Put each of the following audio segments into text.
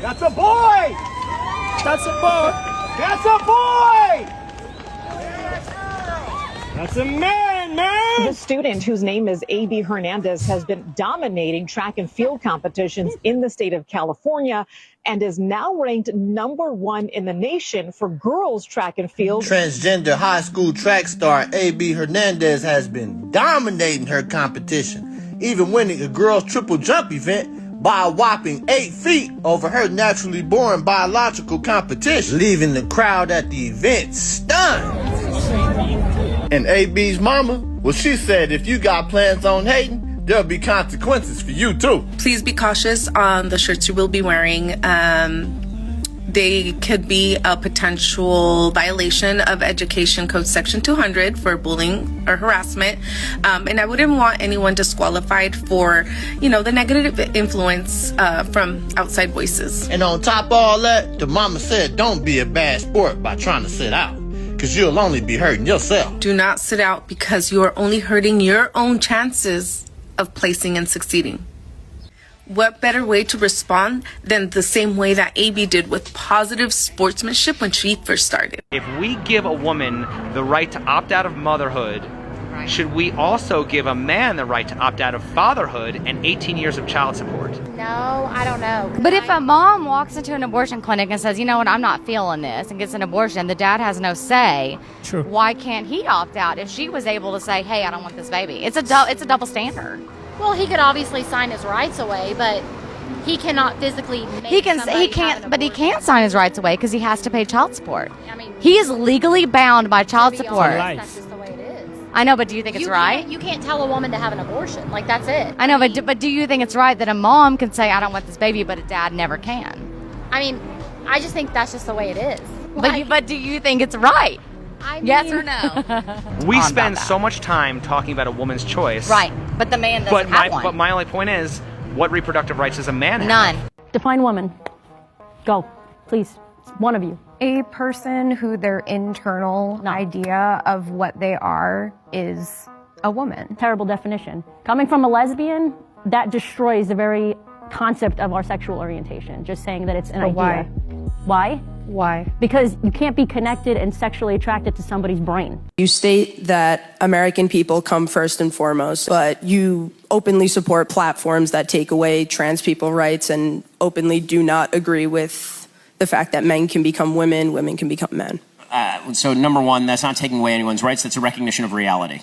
That's a boy! That's a boy! That's a boy! That's a man, man! The student, whose name is A.B. Hernandez, has been dominating track and field competitions in the state of California and is now ranked #1 in the nation for girls track and field. Transgender high school track star A.B. Hernandez has been dominating her competition, even winning a girls triple jump event by a whopping 8 feet over her naturally born biological competition, leaving the crowd at the event stunned. And AB's mama, well, she said if you got plans on hating, there'll be consequences for you too. Please be cautious on the shirts you will be wearing. They could be a potential violation of Education Code Section 200 for bullying or harassment. And I wouldn't want anyone disqualified for, the negative influence from outside voices. And on top of all that, the mama said don't be a bad sport by trying to sit out, because you'll only be hurting yourself. Do not sit out because you are only hurting your own chances of placing and succeeding. What better way to respond than the same way that AB did with positive sportsmanship when she first started? If we give a woman the right to opt out of motherhood, should we also give a man the right to opt out of fatherhood and 18 years of child support? No, I don't know. But if a mom walks into an abortion clinic and says, you know what, I'm not feeling this, and gets an abortion, the dad has no say. True. Why can't he opt out if she was able to say, hey, I don't want this baby? It's a double standard. Well, he could obviously sign his rights away, but he cannot physically make He can't, but he can't sign his rights away because he has to pay child support. He is legally bound by child support. That's just the way it is. I know, but do you think it's right? You can't tell a woman to have an abortion. Like, that's it. I know, but do you think it's right that a mom can say, I don't want this baby, but a dad never can? I mean, I just think that's just the way it is. But do you think it's right? Yes or no? We spend so much time talking about a woman's choice. Right, but the man doesn't have one. But my only point is, what reproductive rights does a man have? None. Define woman. Go, please. One of you. A person who their internal idea of what they are is a woman. Terrible definition. Coming from a lesbian, that destroys the very concept of our sexual orientation. Just saying that it's an idea. Why? Why? Because you can't be connected and sexually attracted to somebody's brain. You state that American people come first and foremost, but you openly support platforms that take away trans people rights and openly do not agree with the fact that men can become women, women can become men. So number one, that's not taking away anyone's rights. That's a recognition of reality.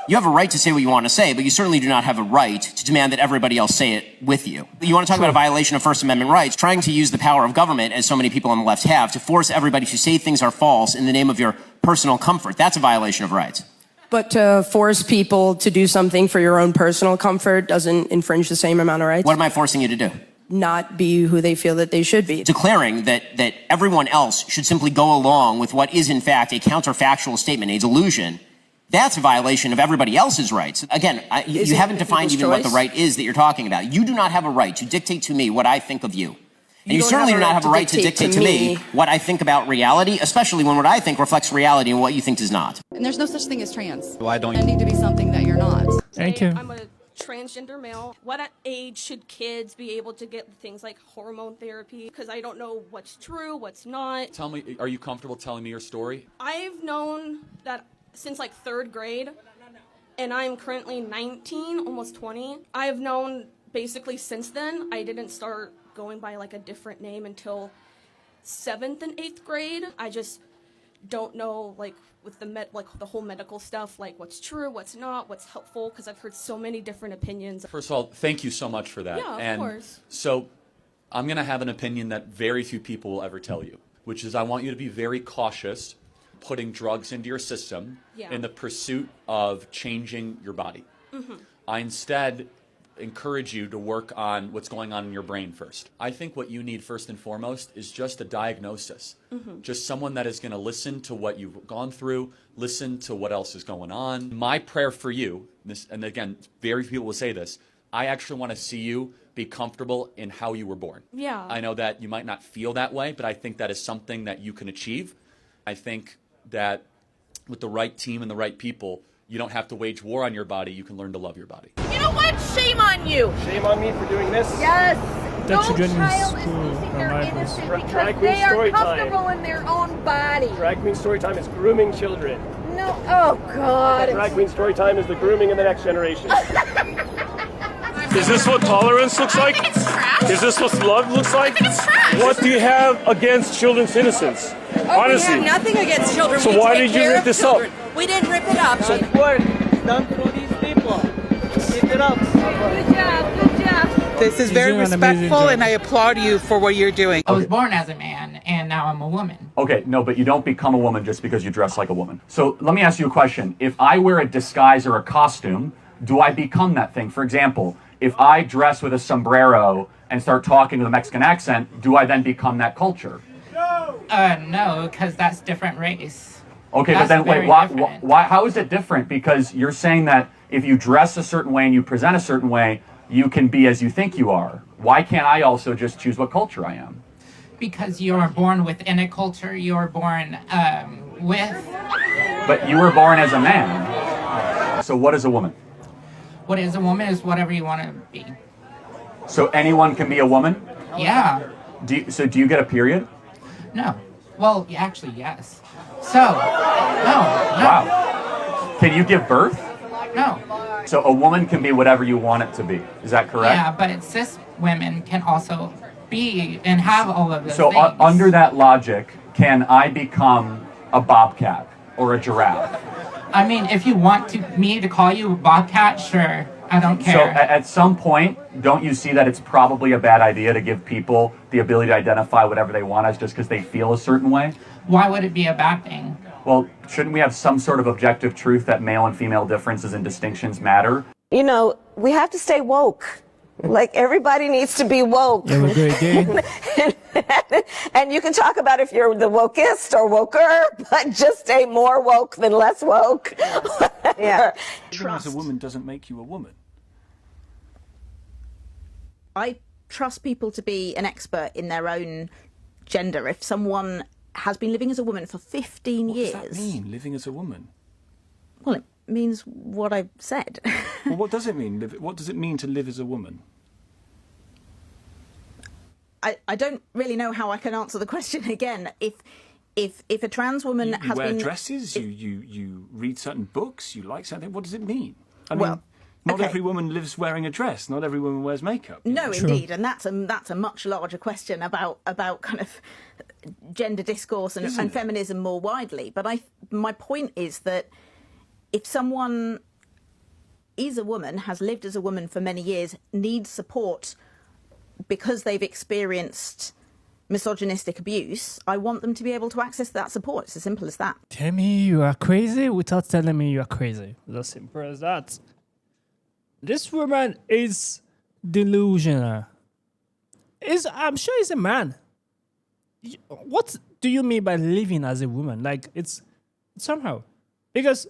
You have a right to say what you want to say, but you certainly do not have a right to demand that everybody else say it with you. You want to talk about a violation of First Amendment rights, trying to use the power of government, as so many people on the left have, to force everybody to say things are false in the name of your personal comfort. That's a violation of rights. But to force people to do something for your own personal comfort doesn't infringe the same amount of rights? What am I forcing you to do? Not be who they feel that they should be. Declaring that everyone else should simply go along with what is in fact a counterfactual statement, a delusion. That's a violation of everybody else's rights. Again, you haven't defined even what the right is that you're talking about. You do not have a right to dictate to me what I think of you. And you certainly do not have a right to dictate to me what I think about reality, especially when what I think reflects reality and what you think does not. And there's no such thing as trans. Why don't you need to be something that you're not? Thank you. I'm a transgender male. What age should kids be able to get things like hormone therapy? Because I don't know what's true, what's not. Tell me, are you comfortable telling me your story? I've known that since like 3rd grade, and I'm currently 19, almost 20. I've known basically since then. I didn't start going by like a different name until 7th and 8th grade. I just don't know, like with the whole medical stuff, like what's true, what's not, what's helpful, because I've heard so many different opinions. First of all, thank you so much for that. Yeah, of course. So I'm going to have an opinion that very few people will ever tell you, which is I want you to be very cautious putting drugs into your system in the pursuit of changing your body. I instead encourage you to work on what's going on in your brain first. I think what you need first and foremost is just a diagnosis. Just someone that is going to listen to what you've gone through, listen to what else is going on. My prayer for you, and again, very few people will say this, I actually want to see you be comfortable in how you were born. Yeah. I know that you might not feel that way, but I think that is something that you can achieve. I think that with the right team and the right people, you don't have to wage war on your body. You can learn to love your body. You know what? Shame on you. Shame on me for doing this? Yes. That No children in child is school losing are their liable Drag queen they are story comfortable time. in their own body. Drag queen story time is grooming children. No, oh God. Drag queen story time is the grooming of the next generation. Is this what tolerance looks like? Is this what love looks like? What do you have against children's innocence? Honestly. We have nothing against children. So We why take did you care rip of this children. up? We didn't rip it up. Work done through these people. Keep it up. Good job, good job. This is very respectful, and I applaud you for what you're doing. I was born as a man, and now I'm a woman. Okay, no, but you don't become a woman just because you dress like a woman. So let me ask you a question. If I wear a disguise or a costume, do I become that thing? For example, if I dress with a sombrero and start talking with a Mexican accent, do I then become that culture? No, because that's different race. Okay, That's but then wait, very different. why? How is it different? Because you're saying that if you dress a certain way and you present a certain way, you can be as you think you are. Why can't I also just choose what culture I am? Because you're born within a culture, you're born with. But you were born as a man. So what is a woman? What is a woman is whatever you want to be. So anyone can be a woman? Yeah. Do you get a period? No. Well, actually, yes. So, no. Wow. Can you give birth? No. So a woman can be whatever you want it to be. Is that correct? Yeah, but cis women can also be and have all of those So things. under that logic, can I become a bobcat or a giraffe? I mean, if you want me to call you a bobcat, sure. I don't care. So at some point, don't you see that it's probably a bad idea to give people the ability to identify whatever they want as just because they feel a certain way? Why would it be a bad thing? Well, shouldn't we have some sort of objective truth that male and female differences and distinctions matter? You know, we have to stay woke. Like, everybody needs to be woke. You have a great day. And you can talk about if you're the wokest or woker, but just stay more woke than less woke. Yeah. Living as a woman doesn't make you a woman. I trust people to be an expert in their own gender. If someone has been living as a woman for 15 years... What does that mean, living as a woman? Well, it means what I've said. Well, what does it mean? What does it mean to live as a woman? I don't really know how I can answer the question again. If a trans woman You has wear been... dresses, you read certain books, you like something. What does it mean? I mean, Well, not okay. every woman lives wearing a dress. Not every woman wears makeup. No, indeed, and that's a much larger question about kind of gender discourse and, Isn't and it? feminism more widely. But my point is that if someone is a woman, has lived as a woman for many years, needs support because they've experienced misogynistic abuse, I want them to be able to access that support. It's as simple as that. Tell me you are crazy without telling me you are crazy. It's as simple as that. This woman is delusional. I'm sure he's a man. What do you mean by living as a woman? Like, it's somehow. Because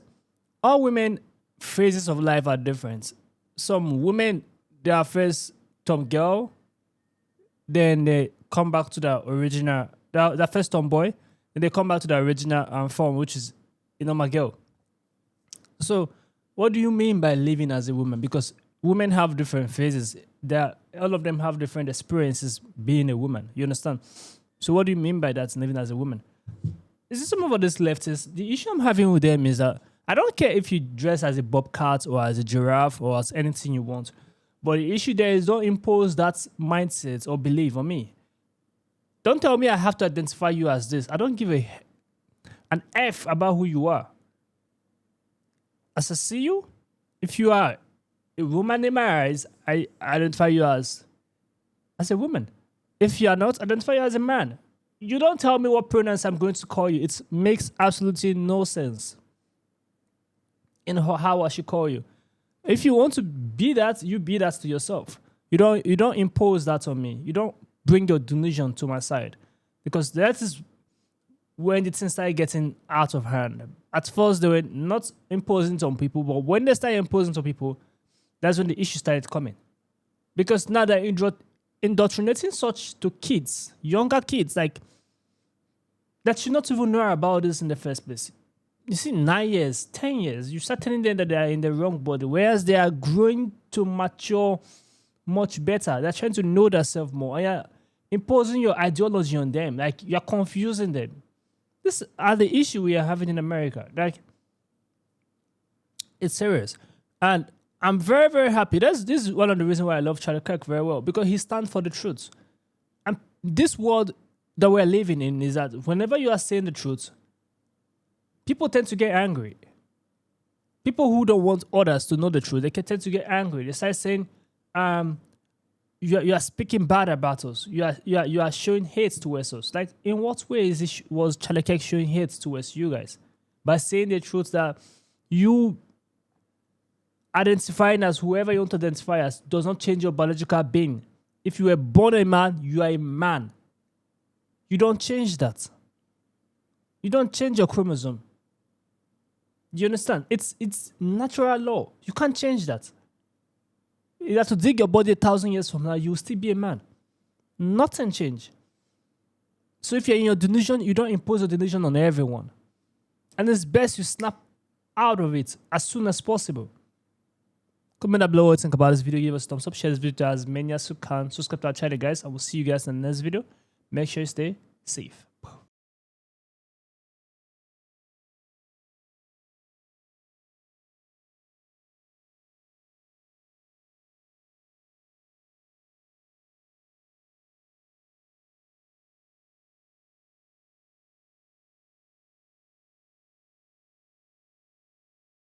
all women phases of life are different. Some women, they are first tomgirl, then they come back to the original, the first tomboy, then they come back to the original form, which is a normal girl. So, what do you mean by living as a woman? Because women have different phases. All of them have different experiences being a woman. You understand? So what do you mean by that, living as a woman? Is it some of these leftists? The issue I'm having with them is that I don't care if you dress as a bobcat or as a giraffe or as anything you want. But the issue there is don't impose that mindset or belief on me. Don't tell me I have to identify you as this. I don't give an F about who you are. As I see you, if you are a woman in my eyes, I identify you as a woman. If you are not, identify you as a man. You don't tell me what pronouns I'm going to call you. It makes absolutely no sense in how I should call you. If you want to be that, you be that to yourself. You don't impose that on me. You don't bring your delusion to my side. Because that is when the things started getting out of hand. At first, they were not imposing on people, but when they started imposing on people, that's when the issue started coming. Because now they're indoctrinating such to kids, younger kids, like, that should not even know about this in the first place. You see, 9 years, 10 years, you start telling them that they are in the wrong body, whereas they are growing to mature much better. They're trying to know themselves more. And imposing your ideology on them. Like, you're confusing them. This are the issue we are having in America. Like, it's serious. And I'm very, very happy. This is one of the reasons why I love Charlie Kirk very well, because he stands for the truth. And this world that we're living in is that whenever you are saying the truth, people tend to get angry. People who don't want others to know the truth, they can tend to get angry. They start saying, you are speaking bad about us. You are showing hate towards us. Like, in what way was Charlie Kirk showing hate towards you guys? By saying the truth that you identifying as whoever you want to identify as does not change your biological being. If you were born a man, you are a man. You don't change that. You don't change your chromosome. Do you understand? It's natural law. You can't change that. You have to dig your body 1,000 years from now, you will still be a man. Nothing change. So if you're in your delusion, you don't impose a delusion on everyone. And it's best you snap out of it as soon as possible. Comment down below what you think about this video. Give us a thumbs up. Share this video to as many as you can. Subscribe to our channel, guys. I will see you guys in the next video. Make sure you stay safe.